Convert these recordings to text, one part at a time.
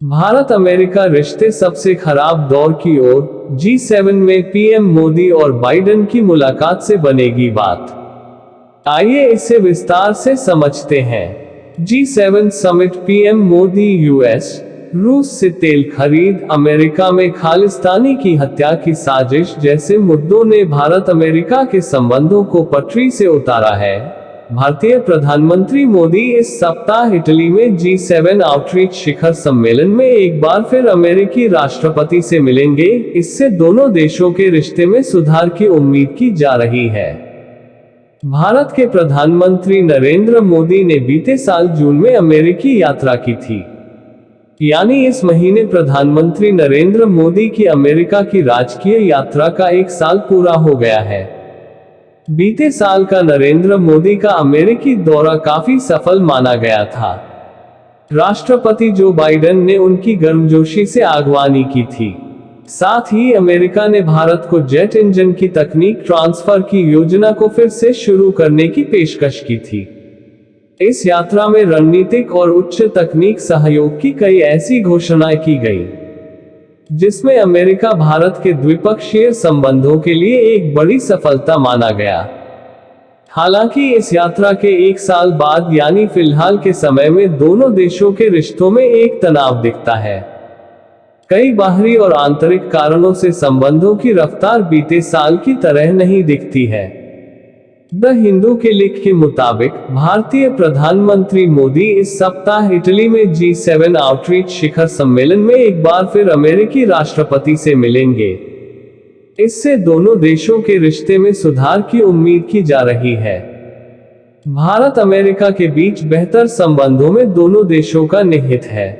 Bharat America रिश्ते सबसे खराब दौर की ओर, G7 में पीएम मोदी और बाइडेन की मुलाकात से बनेगी बात। आइए इसे विस्तार से समझते हैं। G7 summit, PM Modi US, रूस से तेल खरीद, अमेरिका में खालिस्तानी की हत्या की साजिश जैसे मुद्दों ने भारत अमेरिका के संबंधों को पटरी से उतारा है। भारतीय प्रधानमंत्री मोदी इस सप्ताह इटली में G7 आउटरीच शिखर सम्मेलन में एक बार फिर अमेरिकी राष्ट्रपति से मिलेंगे। इससे दोनों देशों के रिश्ते में सुधार की उम्मीद की जा रही है। भारत के प्रधानमंत्री नरेंद्र मोदी ने बीते साल जून में अमेरिकी यात्रा की थी। यानी इस महीने प्रधानमंत्री नरेंद्र मोदी की अमेरिका की राजकीय यात्रा का एक साल पूरा हो गया है। बीते साल का नरेंद्र मोदी का अमेरिकी दौरा काफी सफल माना गया था। राष्ट्रपति जो बाइडेन ने उनकी गर्मजोशी से आगवानी की थी। साथ ही अमेरिका ने भारत को जेट इंजन की तकनीक ट्रांसफर की योजना को फिर से शुरू करने की पेशकश की थी। इस यात्रा में रणनीतिक और उच्च तकनीक सहयोग की कई ऐसी घोषणाएं की गई, जिसमें अमेरिका भारत के द्विपक्षीय संबंधों के लिए एक बड़ी सफलता माना गया। हालांकि इस यात्रा के एक साल बाद यानी फिलहाल के समय में दोनों देशों के रिश्तों में एक तनाव दिखता है। कई बाहरी और आंतरिक कारणों से संबंधों की रफ्तार बीते साल की तरह नहीं दिखती है। द हिंदू के लेख के मुताबिक भारतीय प्रधानमंत्री मोदी इस सप्ताह इटली में G7 आउटरीच शिखर सम्मेलन में एक बार फिर अमेरिकी राष्ट्रपति से मिलेंगे। इससे दोनों देशों के रिश्ते में सुधार की उम्मीद की जा रही है। भारत अमेरिका के बीच बेहतर संबंधों में दोनों देशों का निहित है।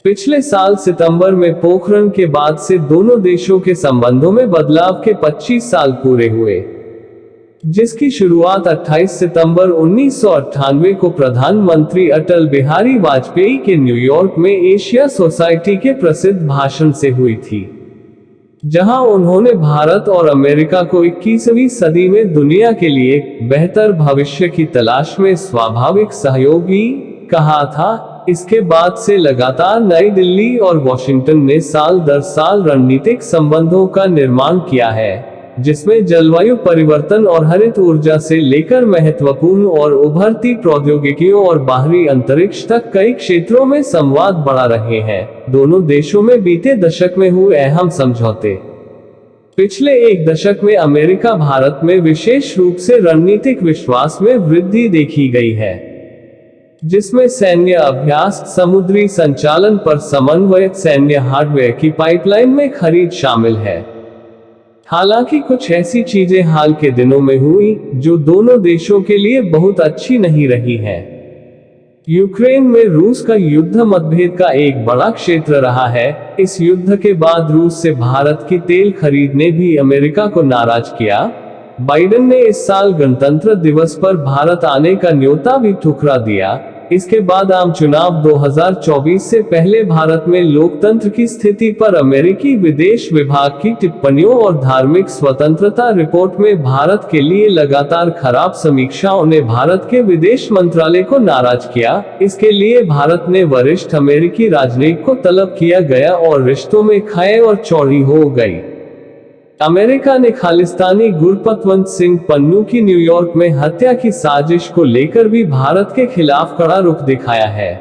पिछले साल सितंबर में पोखरण के बाद से दोनों देशों के संबंधों में बदलाव के 25 साल पूरे हुए, जिसकी शुरुआत 28 सितंबर 1998 को प्रधानमंत्री अटल बिहारी वाजपेयी के न्यूयॉर्क में एशिया सोसाइटी के प्रसिद्ध भाषण से हुई थी, जहां उन्होंने भारत और अमेरिका को 21वीं सदी में दुनिया के लिए बेहतर भविष्य की तलाश में स्वाभाविक सहयोगी कहा था। इसके बाद से लगातार नई दिल्ली और वॉशिंगटन ने साल दर साल रणनीतिक संबंधों का निर्माण किया है, जिसमें जलवायु परिवर्तन और हरित ऊर्जा से लेकर महत्वपूर्ण और उभरती प्रौद्योगिकियों और बाहरी अंतरिक्ष तक कई क्षेत्रों में संवाद बढ़ा रहे हैं। दोनों देशों में बीते दशक में हुए अहम समझौते। पिछले एक दशक में अमेरिका भारत में विशेष रूप से रणनीतिक विश्वास में वृद्धि देखी गई है, जिसमें सैन्य अभ्यास, समुद्री संचालन पर समन्वय, सैन्य हार्डवेयर की पाइपलाइन में खरीद शामिल है। हालांकि कुछ ऐसी चीजें हाल के दिनों में हुई जो दोनों देशों के लिए बहुत अच्छी नहीं रही हैं। यूक्रेन में रूस का युद्ध मतभेद का एक बड़ा क्षेत्र रहा है। इस युद्ध के बाद रूस से भारत की तेल खरीद ने भी अमेरिका को नाराज किया। बाइडेन ने इस साल गणतंत्र दिवस पर भारत आने का न्योता भी ठुकरा दिया। इसके बाद आम चुनाव 2024 से पहले भारत में लोकतंत्र की स्थिति पर अमेरिकी विदेश विभाग की टिप्पणियों और धार्मिक स्वतंत्रता रिपोर्ट में भारत के लिए लगातार खराब समीक्षाओं ने भारत के विदेश मंत्रालय को नाराज किया। इसके लिए भारत ने वरिष्ठ अमेरिकी राजनयिक को तलब किया गया और रिश्तों में खाई और चौड़ी हो गई। अमेरिका ने खालिस्तानी गुरपतवंत सिंह पन्नू की न्यूयॉर्क में हत्या की साजिश को लेकर भी भारत के खिलाफ कड़ा रुख दिखाया है।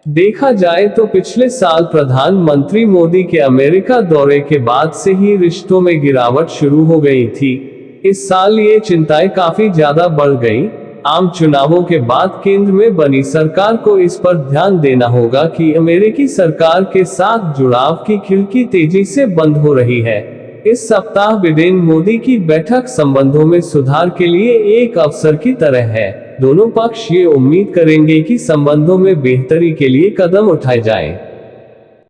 देखा जाए तो पिछले साल प्रधानमंत्री मोदी के अमेरिका दौरे के बाद से ही रिश्तों में गिरावट शुरू हो गई थी। इस साल ये चिंताएं काफी ज्यादा बढ़ गई। आम चुनावों के बाद केंद्र में बनी सरकार को इस पर ध्यान देना होगा कि अमेरिकी सरकार के साथ जुड़ाव की खिड़की तेजी से बंद हो रही है। इस सप्ताह बाइडेन मोदी की बैठक संबंधों में सुधार के लिए एक अवसर की तरह है। दोनों पक्ष ये उम्मीद करेंगे कि संबंधों में बेहतरी के लिए कदम उठाए जाएं।